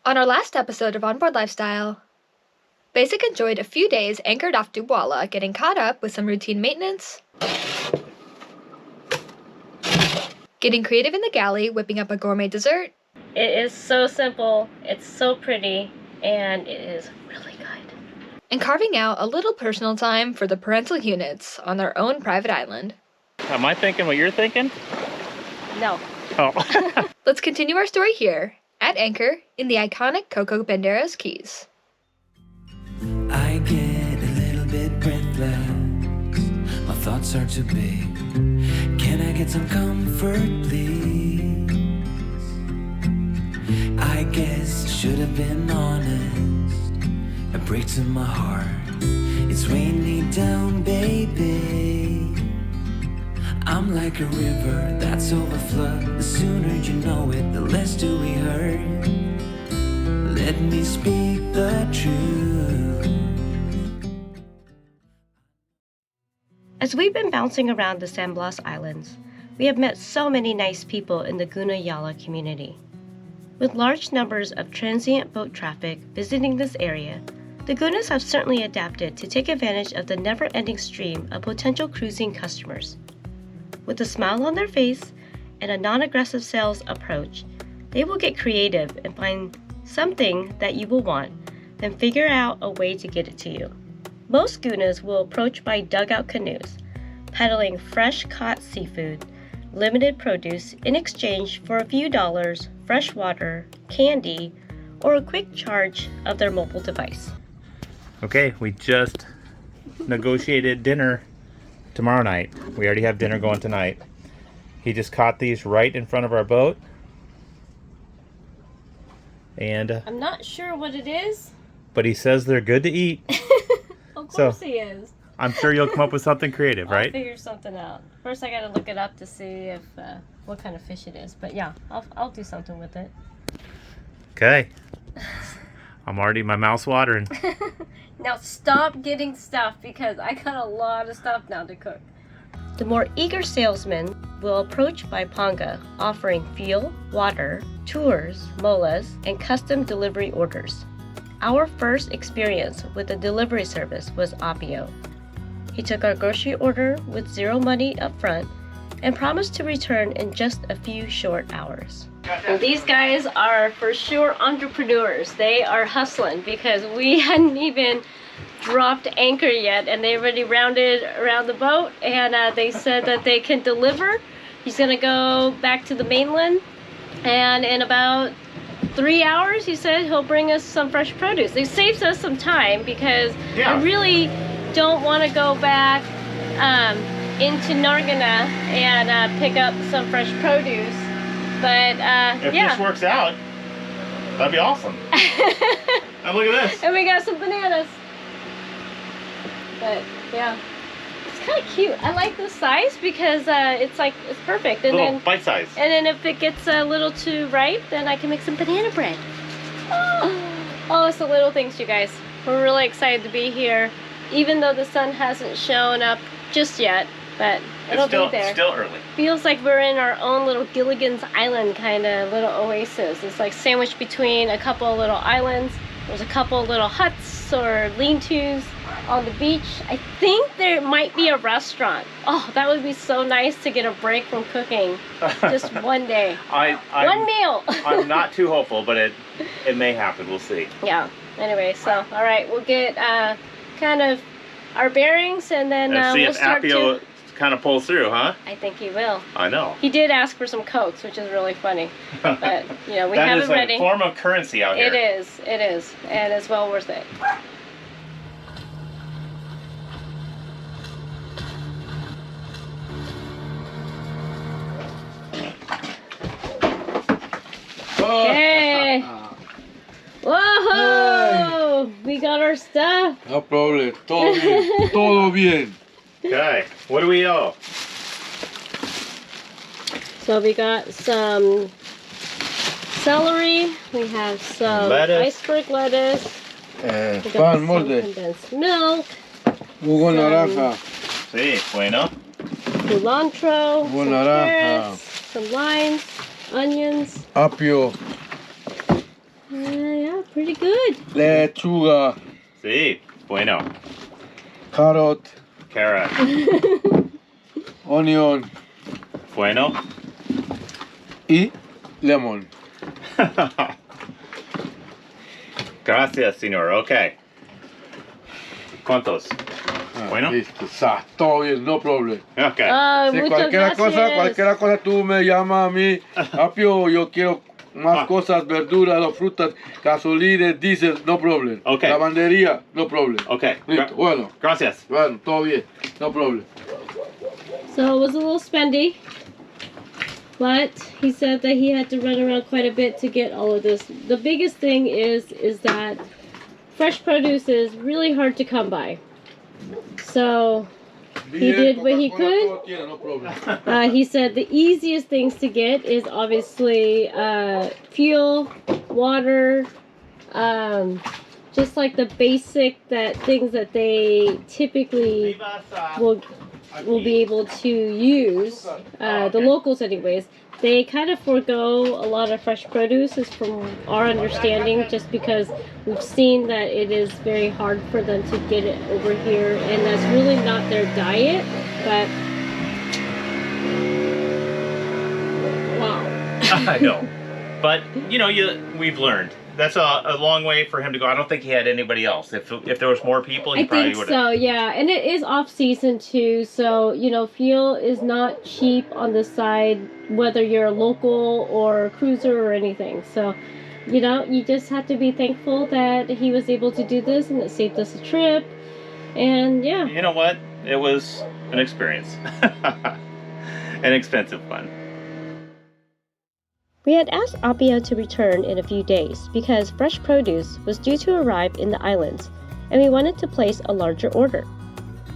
On our last episode of Onboard Lifestyle, Basik enjoyed a few days anchored off Duwala, getting caught up with some routine maintenance, getting creative in the galley, whipping up a gourmet dessert. It is so simple, it's so pretty, and it is really good. And carving out a little personal time for the parental units on their own private island. Am I thinking what you're thinking? No. Oh. Let's continue our story here, at anchor, in the iconic Coco Banderas Keys. I get a little bit breathless, my thoughts are too big. Can I get some comfort, please? I guess I should have been honest. It breaks in my heart. It's weighing me down, baby. I'm like a river that's overflowed. The sooner you know it, the less do we hurt. Let me speak the truth. As we've been bouncing around the San Blas Islands, we have met so many nice people in the Guna community. With large numbers of transient boat traffic visiting this area, the Gunas have certainly adapted to take advantage of the never-ending stream of potential cruising customers. With a smile on their face and a non-aggressive sales approach, they will get creative and find something that you will want, then figure out a way to get it to you. Most Gunas will approach by dugout canoes, peddling fresh-caught seafood, limited produce in exchange for a few dollars, fresh water, candy, or a quick charge of their mobile device. Okay, we just negotiated dinner tomorrow night. We already have dinner going tonight. He just caught these right in front of our boat. And I'm not sure what it is. but he says they're good to eat. Of course he is. I'm sure you'll come up with something creative, right? I'll figure something out. First I gotta look it up to see if what kind of fish it is. But yeah, I'll do something with it. Okay. My mouth's watering. Now stop getting stuff because I got a lot of stuff now to cook. The more eager salesman will approach by Panga, offering fuel, water, tours, molas, and custom delivery orders. Our first experience with the delivery service was Apio. He took our grocery order with zero money up front and promised to return in just a few short hours. Well, these guys are for sure entrepreneurs. They are hustling because we hadn't even dropped anchor yet and they already rounded around the boat and they said that they can deliver. He's gonna go back to the mainland and in about 3 hours he said he'll bring us some fresh produce. It saves us some time because I really don't want to go back into Nargana and pick up some fresh produce. But If this works out, that'd be awesome. And look at this. And we got some bananas. But yeah, it's kind of cute. I like this size because it's perfect. And Little then bite size. And then if it gets a little too ripe, then I can make some banana bread. Oh, it's the little things, you guys. We're really excited to be here, even though the sun hasn't shown up just yet. But it'll be there. It's still early. Feels like we're in our own little Gilligan's Island kind of little oasis. It's like sandwiched between a couple of little islands. There's a couple of little huts or lean-tos on the beach. I think there might be a restaurant. Oh, that would be so nice to get a break from cooking. Just one day. One meal. I'm not too hopeful, but it may happen. We'll see. Yeah. Anyway, so all right, we'll get kind of our bearings and then see we'll if start Apio to... kind of pulls through, huh? I think he will. I know. He did ask for some Cokes, which is really funny. But, you know, we have it ready. That is a form of currency out here. It is. And it's well worth it. Okay. Whoa! We got our stuff. No problem. Todo bien. Todo bien. Okay. What do we owe? So we got some celery. We have some lettuce. iceberg lettuce. We got Pan some molde. condensed milk. Jugo naranja. Sí, bueno. Cilantro. Jugo Some naranja. carrots. Some limes. Onions. Apio. And really good. lechuga, Sí, bueno. carrot, Carrot. onion, Bueno. y lemon. Gracias, señor. Okay. ¿Cuántos? Bueno. Listo, todo bien, no problem. Okay. Ah, Si muchas gracias. cualquier cosa tú me llamas a mí, Apio, yo quiero más cosas, verduras, o frutas, gasolina, diésel, no problem. Ok. Lavandería, no problem. Okay. Listo, bueno, Gracias. todo bien, no problem. So it was a little spendy, but he said that he had to run around quite a bit to get all of this. The biggest thing is that fresh produce is really hard to come by. So he did what he could. No problem. He said the easiest things to get is obviously fuel, water, just like the basic things that they typically will be able to use, the locals anyways. They kind of forego a lot of fresh produce, is from our understanding, just because we've seen that it is very hard for them to get it over here, and that's really not their diet. But wow. I know. But, you know, we've learned. That's a long way for him to go. I don't think he had anybody else. If there was more people, he probably would have. I think so, yeah. And it is off season too, so, you know, fuel is not cheap on the side, whether you're a local or a cruiser or anything. So, you know, you just have to be thankful that he was able to do this and it saved us a trip. And yeah. You know what? It was an experience. An expensive one. We had asked Apio to return in a few days because fresh produce was due to arrive in the islands, and we wanted to place a larger order.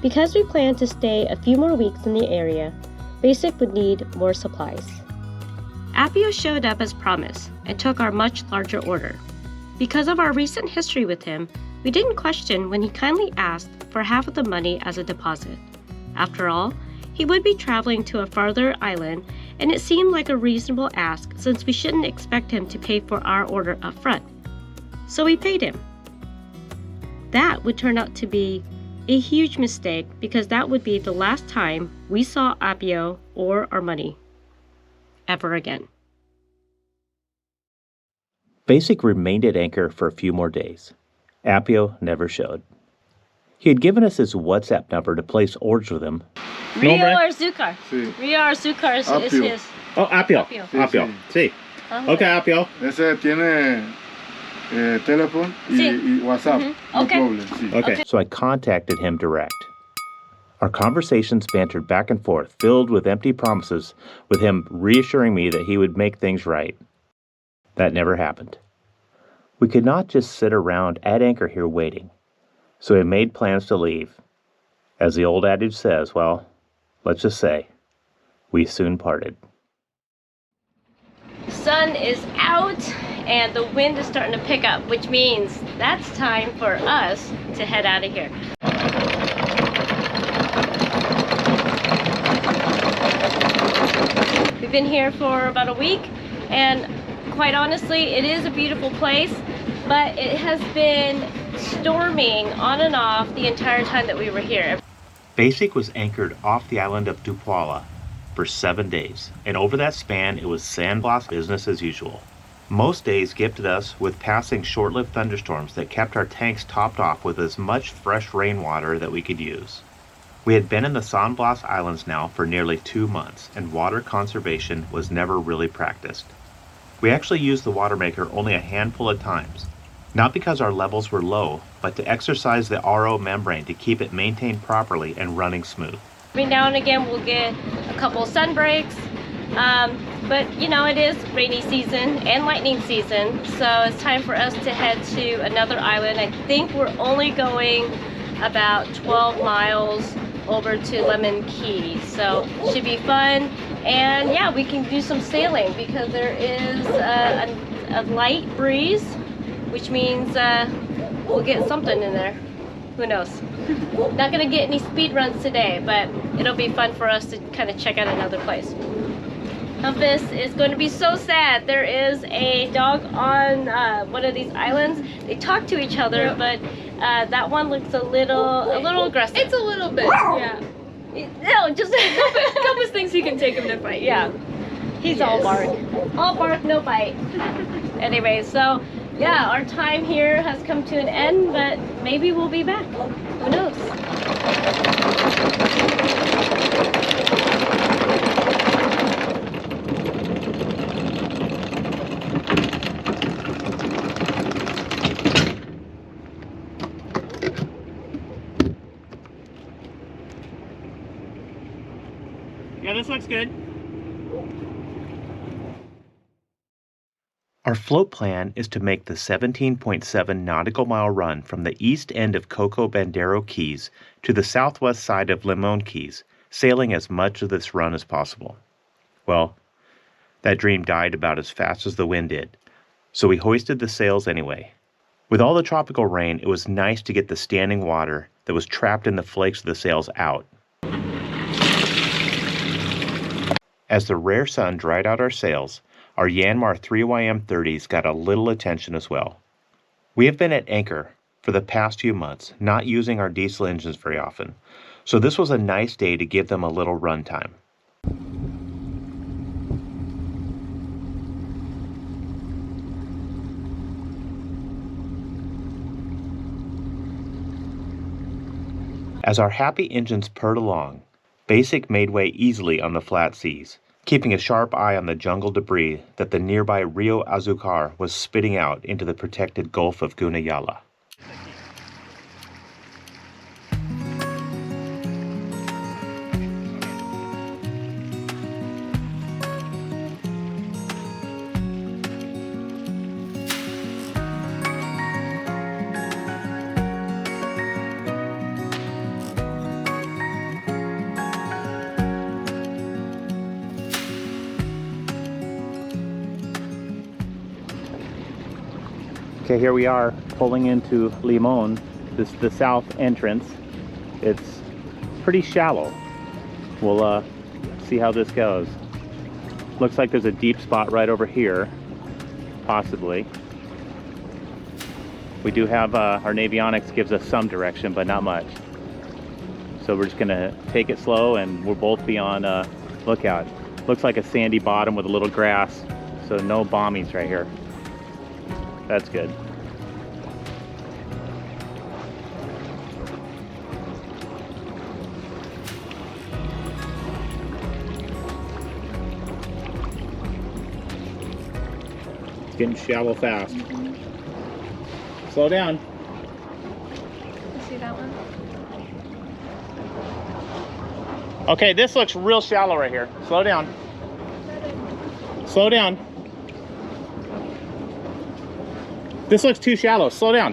Because we planned to stay a few more weeks in the area, Basik would need more supplies. Apio showed up as promised and took our much larger order. Because of our recent history with him, we didn't question when he kindly asked for half of the money as a deposit. After all, he would be traveling to a farther island, and it seemed like a reasonable ask since we shouldn't expect him to pay for our order up front. So we paid him. That would turn out to be a huge mistake because that would be the last time we saw Apio or our money ever again. Basik remained at anchor for a few more days. Apio never showed. He had given us his WhatsApp number to place orders with him. Rio or Zucar? Sí. Rio or Zucar is Apio. his. Oh, Apio. Apio. Apio. Sí. Uh-huh. Okay, Apio. Ese tiene teléfono y WhatsApp. No Okay. problem. Sí. Okay. So I contacted him direct. Our conversations bantered back and forth, filled with empty promises, with him reassuring me that he would make things right. That never happened. We could not just sit around at anchor here waiting, so we made plans to leave. As the old adage says, well, let's just say, we soon parted. The sun is out and the wind is starting to pick up, which means that's time for us to head out of here. We've been here for about a week, and quite honestly, it is a beautiful place, but it has been storming on and off the entire time that we were here. Basik was anchored off the island of Dupuala for 7 days, and over that span it was San Blas business as usual. Most days gifted us with passing short-lived thunderstorms that kept our tanks topped off with as much fresh rainwater that we could use. We had been in the San Blas Islands now for nearly 2 months, and water conservation was never really practiced. We actually used the water maker only a handful of times, not because our levels were low, but to exercise the RO membrane to keep it maintained properly and running smooth. Every now and again we'll get a couple sun breaks, but you know, it is rainy season and lightning season, so it's time for us to head to another island. I think we're only going about 12 miles over to Lemon Key, so should be fun. And yeah, we can do some sailing because there is a light breeze, which means we'll get something in there. Who knows? Not gonna get any speed runs today, but it'll be fun for us to kind of check out another place. Compass is going to be so sad. There is a dog on one of these islands. They talk to each other, but that one looks a little aggressive. It's a little bit, yeah. No, just Compass thinks he can take him to fight. yeah. He's all bark, no bite. Anyway, so yeah, our time here has come to an end, but maybe we'll be back. Who knows? Yeah, this looks good. Our float plan is to make the 17.7 nautical mile run from the east end of Coco Bandero Keys to the southwest side of Limon Keys, sailing as much of this run as possible. Well, that dream died about as fast as the wind did, so we hoisted the sails anyway. With all the tropical rain, it was nice to get the standing water that was trapped in the flakes of the sails out. As the rare sun dried out our sails, our Yanmar 3YM30s got a little attention as well. We have been at anchor for the past few months, not using our diesel engines very often, so this was a nice day to give them a little run time. As our happy engines purred along, Basik made way easily on the flat seas, keeping a sharp eye on the jungle debris that the nearby Rio Azucar was spitting out into the protected Gulf of Guna. Okay, here we are pulling into Limon. This is the south entrance. It's pretty shallow. We'll see how this goes. Looks like there's a deep spot right over here, possibly. We do have our navionics gives us some direction, but not much. So we're just gonna take it slow, and we'll both be on lookout. Looks like a sandy bottom with a little grass, so no bommies right here. That's good. It's getting shallow fast. Slow down. You see that one? Okay, this looks real shallow right here. Slow down. Slow down. This looks too shallow. Slow down.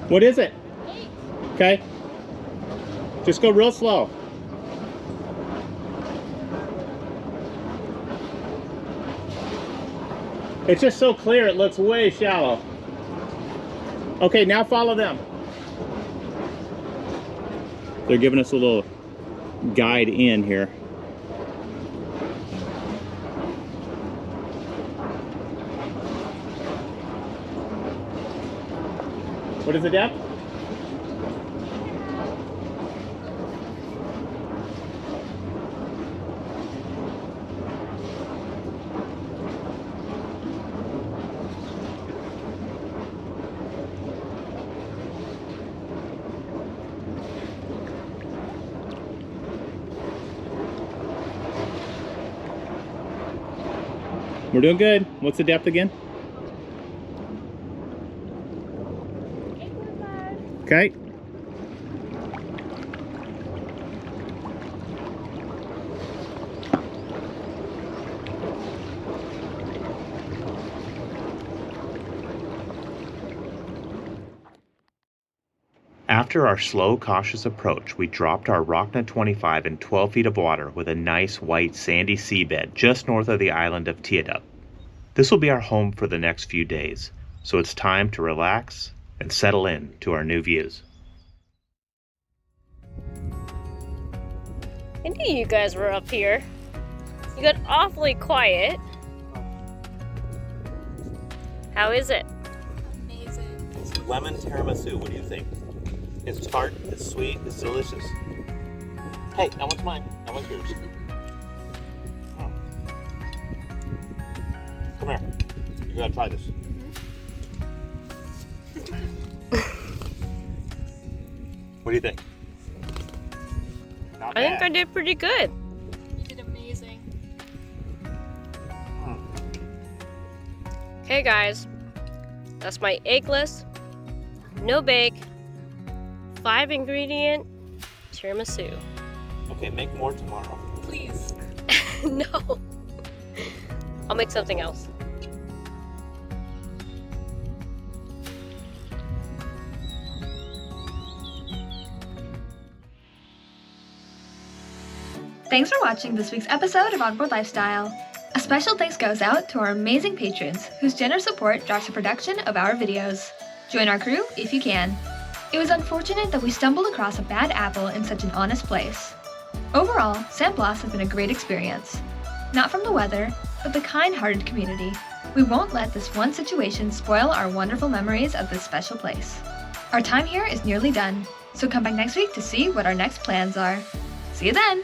What is it? Okay. Just go real slow. It's just so clear, it looks way shallow. Okay, now follow them. They're giving us a little guide in here. What is the depth? We're doing good. What's the depth again? Okay. After our slow, cautious approach, we dropped our Rockna 25 in 12 feet of water with a nice white sandy seabed just north of the island of Tiadup. This will be our home for the next few days, so it's time to relax and settle in to our new views. I knew you guys were up here. You got awfully quiet. How is it? Amazing. It's lemon tiramisu. What do you think? It's tart, it's sweet, it's delicious. Hey, that one's mine. That one's yours. Oh. Come here. You gotta try this. What do you think? Not I think I bad. did pretty good. You did amazing. Okay guys, that's my eggless, no bake, 5 ingredient tiramisu. Okay, make more tomorrow. Please. No. I'll make something else. Thanks for watching this week's episode of Onboard Lifestyle. A special thanks goes out to our amazing patrons whose generous support drives the production of our videos. Join our crew if you can. It was unfortunate that we stumbled across a bad apple in such an honest place. Overall, San Blas has been a great experience. Not from the weather, but the kind-hearted community. We won't let this one situation spoil our wonderful memories of this special place. Our time here is nearly done, so come back next week to see what our next plans are. See you then!